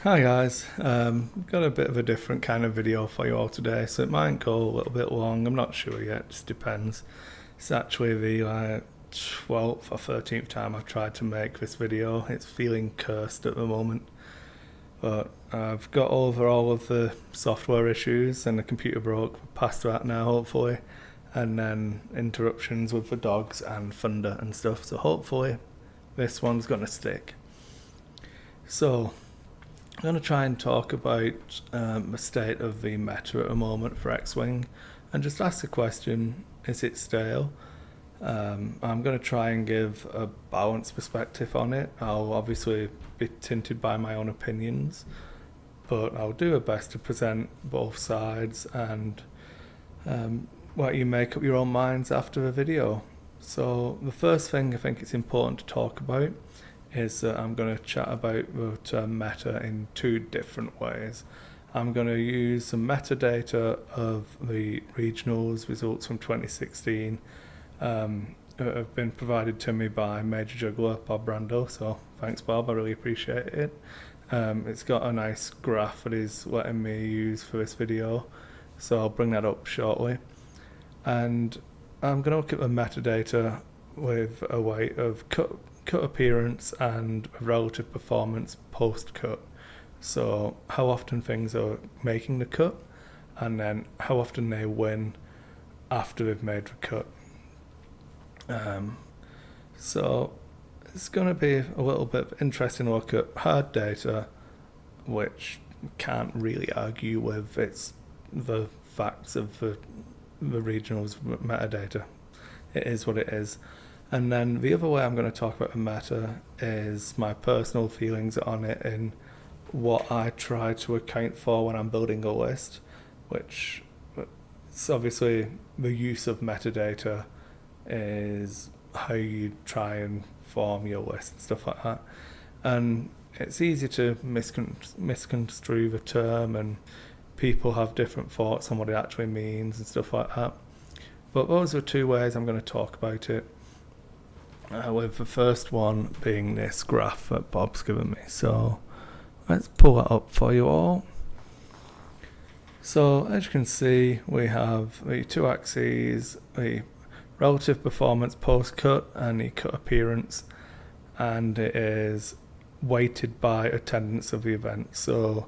Hi guys, got a bit of a different kind of video for you all today, so it might go a little bit long, I'm not sure yet, just depends. It's actually the 12th or 13th time I've tried to make this video. It's feeling cursed at the moment, but I've got over all of the software issues and the computer broke, past that now hopefully, and then interruptions with the dogs and thunder and stuff, so hopefully this one's gonna stick. So, I'm going to try and talk about the state of the meta at the moment for X-Wing and just ask the question, is it stale? I'm going to try and give a balanced perspective on it. I'll obviously be tinted by my own opinions, but I'll do my best to present both sides and let you make up your own minds after the video. So the first thing I think it's important to talk about is that I'm going to chat about the term meta in two different ways. I'm going to use some metadata of the regionals results from 2016 that have been provided to me by Major Juggler, Bob Brando, so thanks Bob, I really appreciate it. It's got a nice graph that he's letting me use for this video, so I'll bring that up shortly. And I'm going to look at the metadata with a way of cut appearance and relative performance post-cut. So how often things are making the cut and then how often they win after they've made the cut. So it's going to be a little bit interesting look at hard data, which can't really argue with. It's the facts of the regionals metadata. It is what it is. And then the other way I'm going to talk about the meta is my personal feelings on it and what I try to account for when I'm building a list, which it's obviously the use of metadata is how you try and form your list and stuff like that. And it's easy to misconstrue the term, and people have different thoughts on what it actually means and stuff like that. But those are two ways I'm going to talk about it. With the first one being this graph that Bob's given me. So let's pull that up for you all. So as you can see, we have the two axes, the relative performance post-cut and the cut appearance, and it is weighted by attendance of the event. So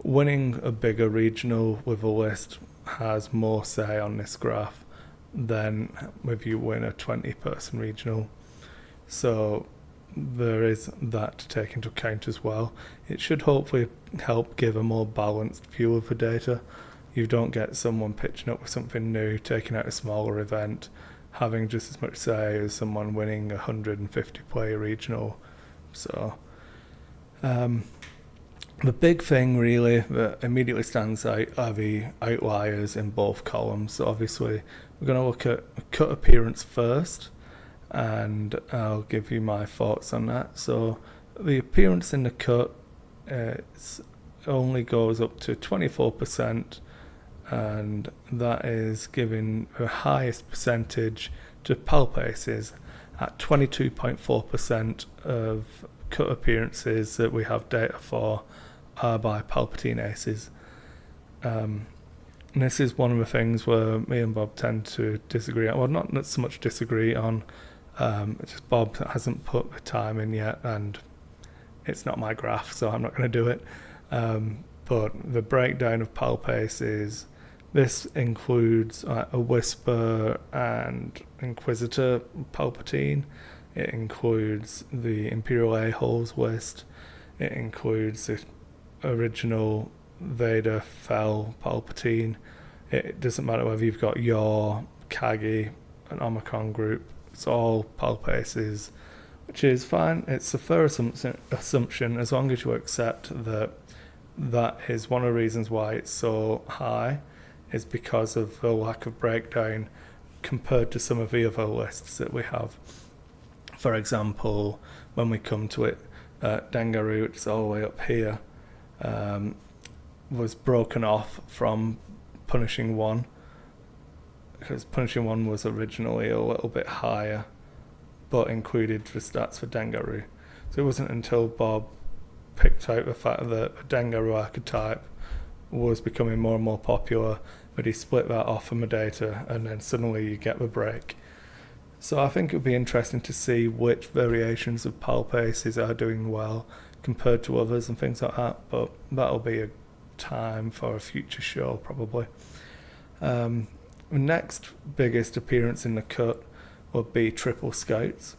winning a bigger regional with a list has more say on this graph than if you win a 20-person regional. So there is that to take into account as well. It should hopefully help give a more balanced view of the data. You don't get someone pitching up with something new, taking out a smaller event, having just as much say as someone winning a 150 player regional. So the big thing really that immediately stands out are the outliers in both columns. So obviously we're going to look at cut appearance first, and I'll give you my thoughts on that. So the appearance in the cut only goes up to 24%, and that is giving the highest percentage to pulp aces at 22.4% of cut appearances that we have data for are by Palpatine aces. And this is one of the things where me and Bob tend to disagree on. Well, not so much disagree on. It's just Bob hasn't put the time in yet, and it's not my graph, so I'm not going to do it. But the breakdown of pulp aces, this includes a Whisper and Inquisitor Palpatine. It includes the Imperial A-holes list. It includes the original Vader Fell Palpatine. It doesn't matter whether you've got your Kagi, an Omicron group. It's all pulp aces, which is fine. It's a fair assumption as long as you accept that that is one of the reasons why it's so high, is because of the lack of breakdown compared to some of the other lists that we have. For example, when we come to it, Dengaroo, which is all the way up here, was broken off from Punishing One, because Punishing One was originally a little bit higher, but included the stats for Dengaroo. So it wasn't until Bob picked out the fact that a Dengaroo archetype was becoming more and more popular, but he split that off from metadata, and then suddenly you get the break. So I think it would be interesting to see which variations of Palpaces are doing well compared to others and things like that, but that'll be a time for a future show probably. The next biggest appearance in the cut would be triple scouts.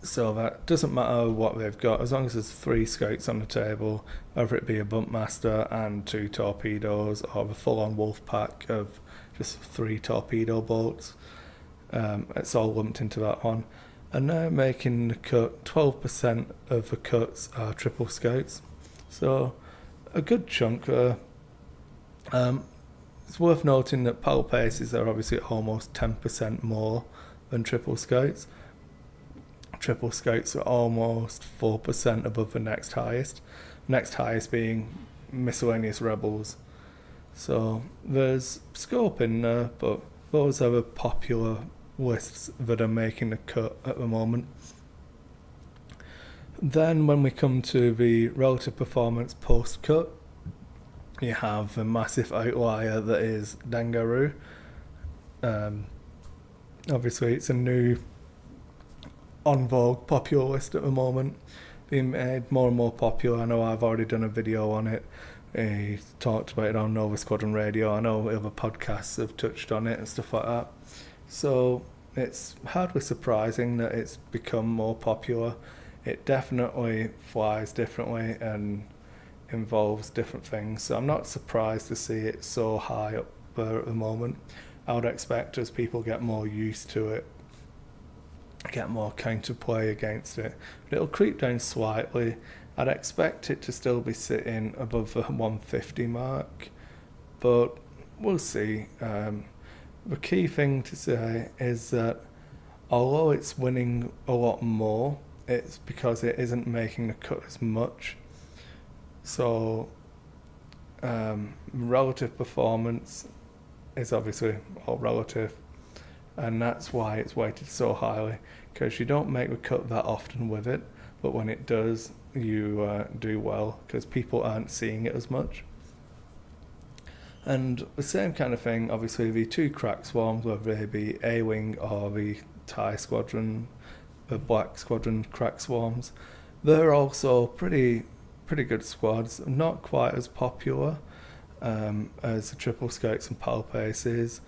So that doesn't matter what they've got, as long as there's 3 scouts on the table, whether it be a bumpmaster and 2 torpedoes or the full-on wolf pack of just 3 torpedo boats. It's all lumped into that one. And now making the cut, 12% of the cuts are triple scouts. So a good chunk there. It's worth noting that Palpaces are obviously almost 10% more than triple scouts. Triple scouts are almost 4% above the next highest. Next highest being miscellaneous rebels. So there's scope in there, but those are the popular lists that are making the cut at the moment. Then when we come to the relative performance post-cut, you have a massive outlier that is Dengaroo. Obviously it's a new on vogue popular list at the moment, being made more and more popular. I know I've already done a video on it. I talked about it on Nova Squadron Radio. I know other podcasts have touched on it and stuff like that. So it's hardly surprising that it's become more popular. It definitely flies differently and involves different things. So I'm not surprised to see it so high up there at the moment. I would expect as people get more used to it, get more counterplay against it, but it'll creep down slightly. I'd expect it to still be sitting above the 150 mark, but we'll see. The key thing to say is that although it's winning a lot more, it's because it isn't making the cut as much. So relative performance is obviously all relative, and that's why it's weighted so highly, because you don't make the cut that often with it, but when it does, you do well because people aren't seeing it as much. And the same kind of thing, obviously the 2 crack swarms, whether they be A-Wing or the TIE Squadron, the Black Squadron crack swarms, they're also pretty good squads, not quite as popular as the triple scouts and Palpaces,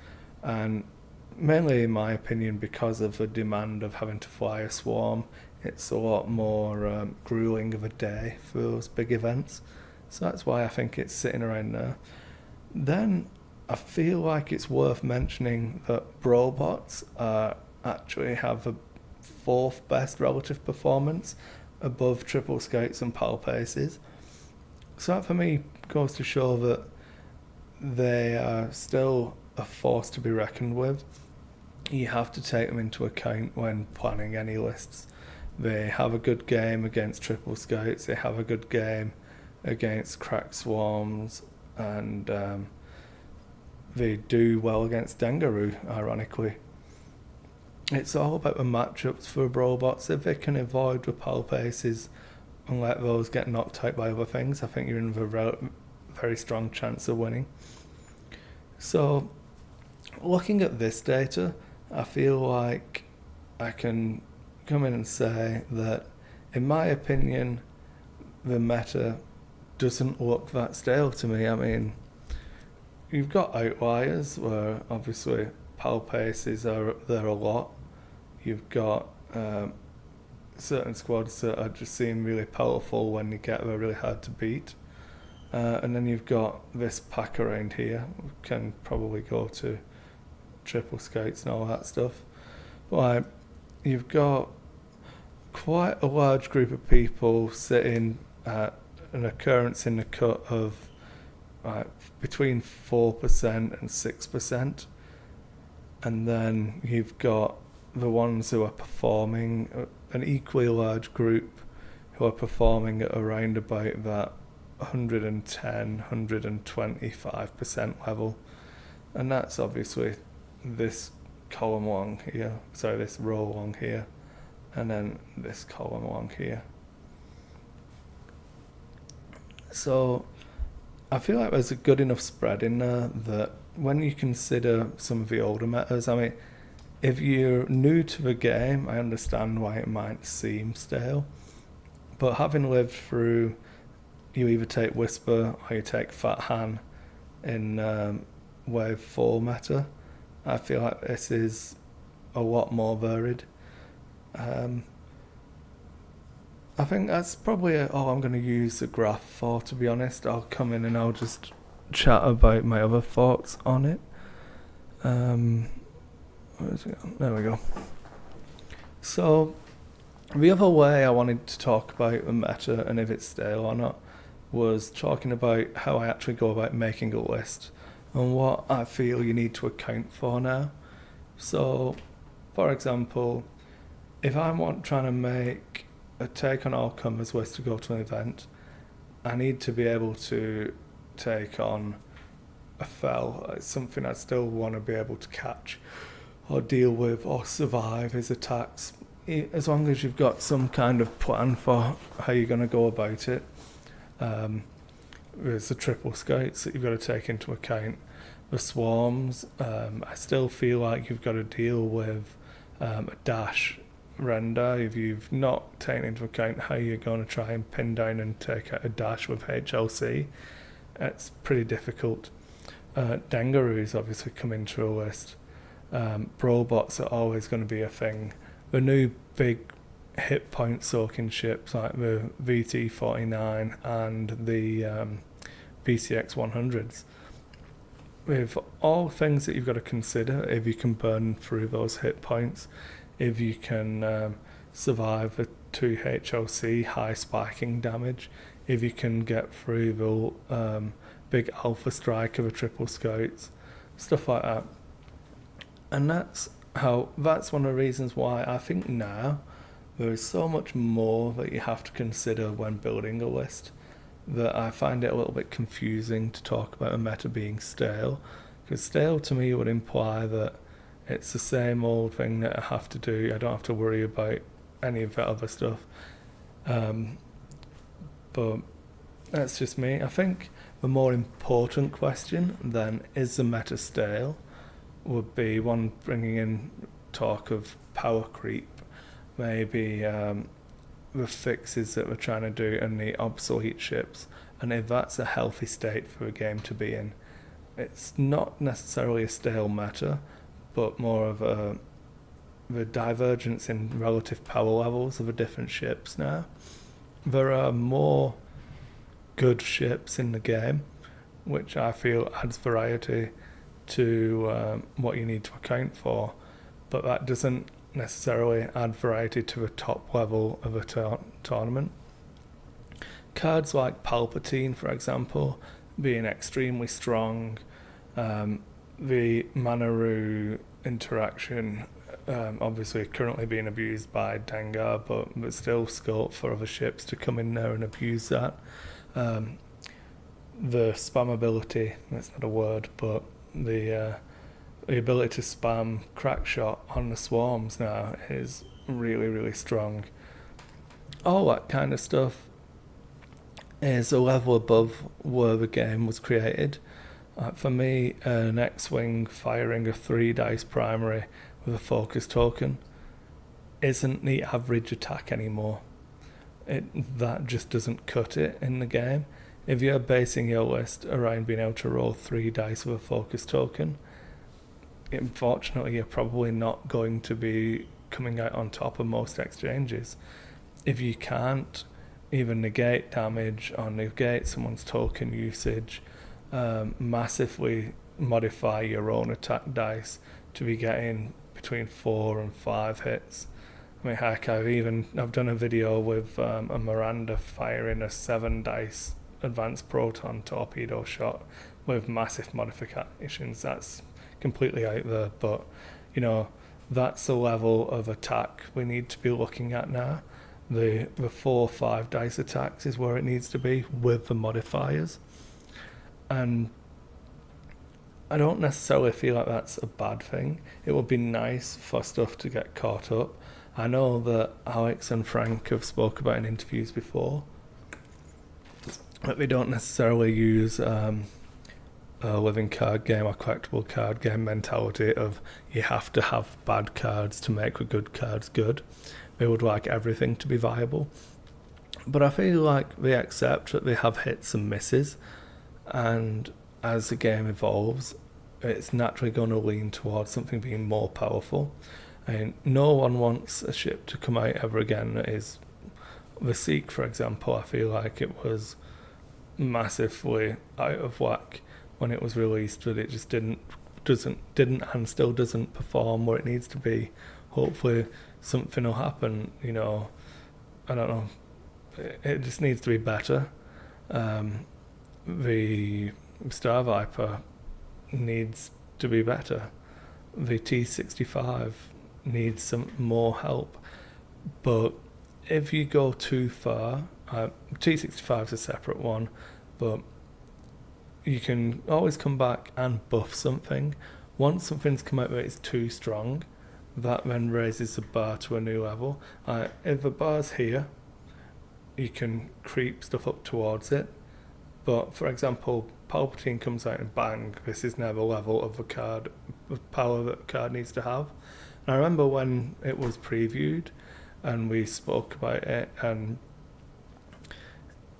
and mainly in my opinion because of the demand of having to fly a swarm. It's a lot more grueling of a day for those big events, so that's why I think it's sitting around there. Then I feel like it's worth mentioning that Brobots actually have the 4th best relative performance above triple scouts and Palpaces. So that for me goes to show that they are still a force to be reckoned with. You have to take them into account when planning any lists. They have a good game against triple scouts, they have a good game against crack swarms, and they do well against Dengaroo, ironically. It's all about the matchups for Brobots. If they can avoid the Palpaces and let those get knocked out by other things, I think you're in a very strong chance of winning. So looking at this data, I feel like I can come in and say that, in my opinion, the meta doesn't look that stale to me. I mean, you've got outliers where obviously Palpaces are up there a lot. You've got certain squads that are just seem really powerful when you get there, really hard to beat. And then you've got this pack around here. We can probably go to triple scouts and all that stuff. But you've got quite a large group of people sitting at an occurrence in the cut of between 4% and 6%. And then you've got the ones who are performing, an equally large group who are performing at around about that 110, 125% level. And that's obviously this column along here, sorry, this row along here, and then this column along here. So I feel like there's a good enough spread in there that when you consider some of the older metas, I mean, if you're new to the game, I understand why it might seem stale. But having lived through, you either take Whisper or you take Fat Han in Wave 4 meta, I feel like this is a lot more varied. I think that's probably all I'm going to use the graph for, to be honest. I'll come in and I'll just chat about my other thoughts on it. Where's it gone? There we go. So, the other way I wanted to talk about the meta and if it's stale or not was talking about how I actually go about making a list and what I feel you need to account for now. So, for example, if I'm trying to make a take on all comers list to go to an event, I need to be able to take on a fell. It's something I still want to be able to catch or deal with or survive his attacks, as long as you've got some kind of plan for how you're going to go about it. There's the triple scouts that you've got to take into account. The swarms, I still feel like you've got to deal with a dash render if you've not taken into account how you're going to try and pin down and take out a dash with HLC. It's pretty difficult. Dangaroos obviously come into a list. Brobots are always going to be a thing. The new big hit point soaking ships like the VT49 and the BCX 100s, with all things that you've got to consider if you can burn through those hit points, if you can survive the 2 HLC high spiking damage, if you can get through the big alpha strike of a triple scouts, stuff like that. And that's one of the reasons why I think now there is so much more that you have to consider when building a list, that I find it a little bit confusing to talk about a meta being stale, because stale to me would imply that it's the same old thing that I have to do. I don't have to worry about any of that other stuff. But that's just me. I think the more important question then, is the meta stale, would be one bringing in talk of power creep, maybe the fixes that we're trying to do and the obsolete ships, and if that's a healthy state for a game to be in. It's not necessarily a stale meta, but more of the divergence in relative power levels of the different ships now. There are more good ships in the game, which I feel adds variety to what you need to account for, but that doesn't necessarily add variety to the top level of a tournament. Cards like Palpatine, for example, being extremely strong, the Manaru interaction obviously currently being abused by Dengar, but there's still scope for other ships to come in there and abuse that. The spammability, that's not a word, but the ability to spam crack shot on the swarms now is really, really strong. All that kind of stuff is a level above where the game was created. For me, an X-Wing firing a 3 dice primary with a focus token isn't the average attack anymore. That just doesn't cut it in the game. If you're basing your list around being able to roll 3 dice with a focus token, unfortunately you're probably not going to be coming out on top of most exchanges. If you can't even negate damage or negate someone's token usage, massively modify your own attack dice to be getting between 4 and 5 hits. I mean, heck, I've done a video with a Miranda firing a 7 dice advanced proton torpedo shot with massive modifications. That's completely out there, but that's the level of attack we need to be looking at now. The 4 or 5 dice attacks is where it needs to be with the modifiers, and I don't necessarily feel like that's a bad thing. It would be nice for stuff to get caught up. I know that Alex and Frank have spoke about in interviews before but they don't necessarily use a living card game or collectible card game mentality of you have to have bad cards to make the good cards good. They would like everything to be viable. But I feel like they accept that they have hits and misses, and as the game evolves, it's naturally going to lean towards something being more powerful. And no one wants a ship to come out ever again that is the Seek, for example. I feel like it was massively out of whack when it was released, that it just didn't and still doesn't perform where it needs to be. Hopefully something will happen, I don't know, it just needs to be better. The Star Viper needs to be better. The T65 needs some more help. But if you go too far, T65 is a separate one, but you can always come back and buff something. Once something's come out that it's too strong, that then raises the bar to a new level. If the bar's here, you can creep stuff up towards it. But for example, Palpatine comes out and bang, this is now the level of the card, of power that the card needs to have. And I remember when it was previewed and we spoke about it, and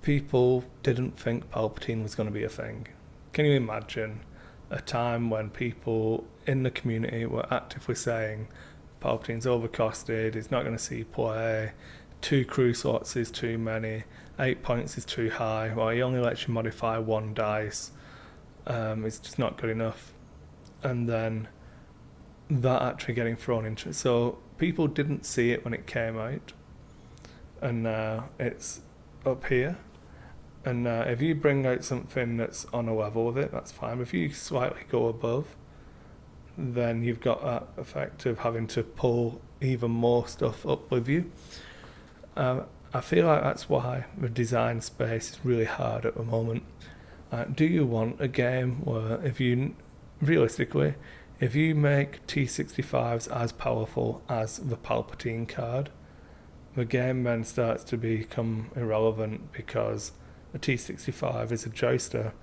people didn't think Palpatine was going to be a thing. Can you imagine a time when people in the community were actively saying Palpatine's overcosted, he's not going to see play, 2 crew slots is too many, 8 points is too high, well, he only lets you modify 1 dice, it's just not good enough. And then that actually getting thrown into it. So people didn't see it when it came out, and now it's up here. And if you bring out something that's on a level with it, that's fine. If you slightly go above, then you've got that effect of having to pull even more stuff up with you. I feel like that's why the design space is really hard at the moment. Do you want a game where realistically, if you make T65s as powerful as the Palpatine card, the game then starts to become irrelevant, because a T65 is a jouster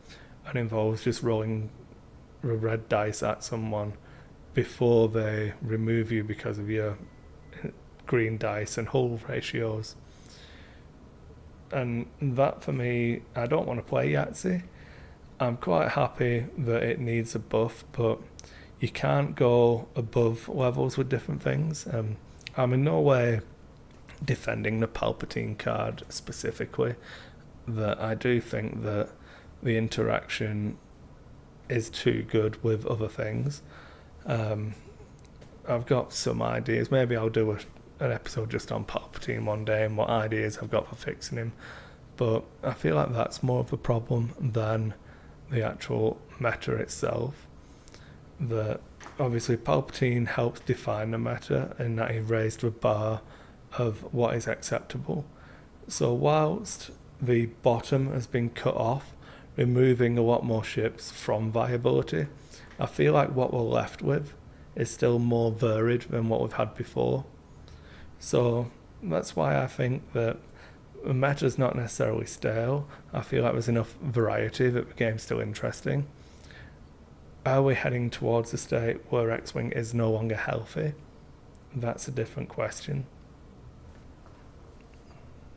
and involves just rolling a red dice at someone before they remove you because of your green dice and hull ratios. And that, for me, I don't want to play Yahtzee. I'm quite happy that it needs a buff, but you can't go above levels with different things. I'm in no way defending the Palpatine card specifically, that I do think that the interaction is too good with other things. I've got some ideas. Maybe I'll do an episode just on Palpatine one day and what ideas I've got for fixing him. But I feel like that's more of a problem than the actual meta itself. That obviously Palpatine helps define the meta in that he raised the bar of what is acceptable. So whilst the bottom has been cut off, removing a lot more ships from viability, I feel like what we're left with is still more varied than what we've had before. So that's why I think that the meta's not necessarily stale. I feel like there's enough variety that the game's still interesting. Are we heading towards a state where X-Wing is no longer healthy? That's a different question.